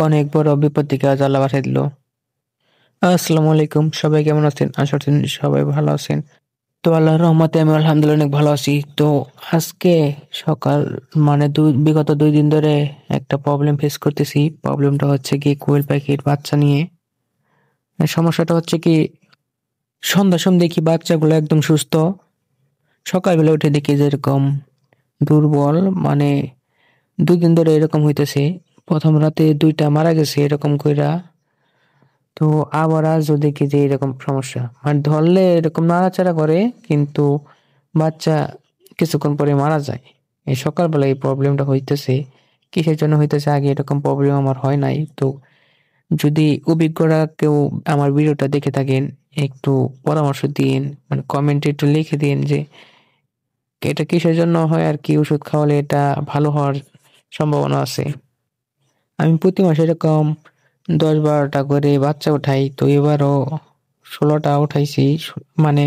অনেক বড় বিপদ থেকে আজ আল্লাহ বাঁচাই দিল। আসসালামু আলাইকুম, সবাই কেমন আছেন? আশা করছি সবাই ভালো আছেন। তো আল্লাহর রহমতে আমি আলহামদুলিল্লাহ অনেক ভালো আছি। তো আজকে সকাল বিগত 2 দিন ধরে একটা প্রবলেম ফেস করতেছি। প্রবলেমটা হচ্ছে কি, কোয়েল পাখির বাচ্চা নিয়ে। সমস্যাটা হচ্ছে কি, সন্ধ্যার সময় দেখি বাচ্চাগুলো একদম সুস্থ, সকালবেলা উঠে দেখি যে এরকম দুর্বল। মানে 2 দিন ধরে এরকম হইতেছে। প্রথম রাতে 2টা মারা গেছে এরকম কইরা। তো আবার আজও দেখি যে এরকম সমস্যা, মানে ধরলে এরকম নাড়াচাড়া করে, কিন্তু বাচ্চা কিছুক্ষণ পরে মারা যায়। এই সকালবেলা এই প্রবলেমটা হইতেছে। কিসের জন্য হইতেছে, আগে এরকম প্রবলেম আমার হয় নাই। তো যদি অভিজ্ঞরা কেউ আমার ভিডিওটা দেখে থাকেন, একটু পরামর্শ দিন, মানে কমেন্টে একটু লিখে দিন যে এটা কিসের জন্য হয় আর কি ওষুধ খাওয়ালে এটা ভালো হওয়ার সম্ভাবনা আছে। আমি প্রতি মাসে এরকম 10-12টা করে বাচ্চা উঠাই। তো এবারও 16টা উঠাইছি। মানে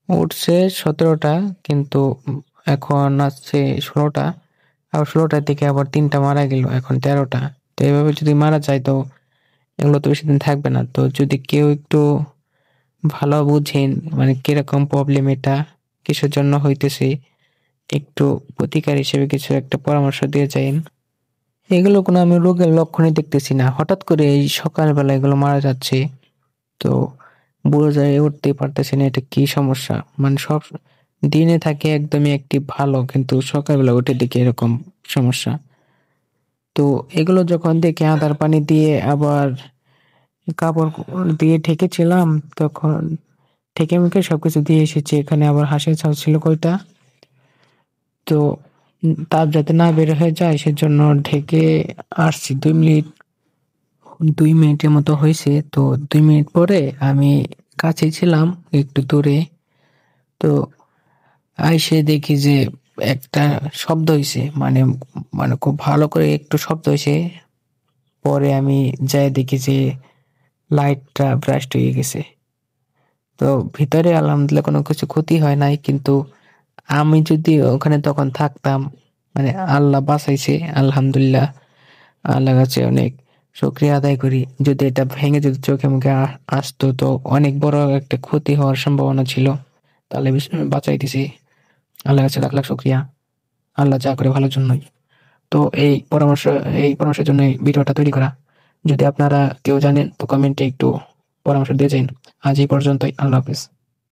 উঠছে 17টা, কিন্তু এখন আসছে 16টা। আর 16টার থেকে আবার 3টা মারা গেল, এখন 13টা। তো এভাবে যদি মারা যায় তো এগুলো তো বেশি দিন থাকবে না। তো যদি কেউ একটু ভালো বুঝেন, মানে কিরকম প্রবলেম, এটা কিসের জন্য হইতেছে, একটু প্রতিকার হিসেবে কিছু একটা পরামর্শ দিয়ে যাইন। এগুলো কোনো আমি রোগের লক্ষণই দেখতেছি না, হঠাৎ করে এই সকালবেলা এগুলো মারা যাচ্ছে। তো বুড়ো যায় উঠতেই পারতেছি না, এটা কি সমস্যা? মানে সব দিনে থাকে একদমই অ্যাক্টিভ ভালো, কিন্তু সকালবেলা উঠে দেখি এরকম সমস্যা। তো এগুলো যখন দেখে আদার পানি দিয়ে আবার কাপড় দিয়ে ঢেকেছিলাম, তখন ঢেকে মেখে সবকিছু দিয়ে এসেছি। এখানে আবার হাঁসের ছাল ছিল কয়টা। তো তাপ যাতে না বের হয়ে যায় সেজন্য ঢেকে আসছি। 2 মিনিটের মতো হয়েছে। তো 2 মিনিট পরে আমি কাছে ছিলাম, একটু দূরে। তো আইসে দেখি যে একটা শব্দ হইছে, মানে মানে খুব ভালো করে একটু শব্দ হয়েছে। পরে আমি যাই দেখি যে লাইটটা ব্রাস্ট হয়ে গেছে। তো ভিতরে আলহামদুলিল্লাহ কোনো কিছু ক্ষতি হয় নাই, কিন্তু আমি যদি ওখানে তখন থাকতাম, মানে আল্লাহ বাঁচাইছে আলহামদুলিল্লাহ। আল্লাহর কাছে অনেক শুকরিয়া আদায় করি। যদি এটা ভেঙে যদি চোখে মুখে আসতো তো অনেক বড় একটা ক্ষতি হওয়ার সম্ভাবনা ছিল। তাহলে বাঁচাই দিছে। আল্লাহর কাছে লাখ লাখ শুকরিয়া। আল্লাহ যা করে ভালোর জন্যই। তো এই পরামর্শের জন্য ভিডিওটা তৈরি করা। যদি আপনারা কেউ জানেন তো কমেন্টে একটু পরামর্শ দিয়ে যান। আজ এই পর্যন্তই। আল্লাহ হাফেজ।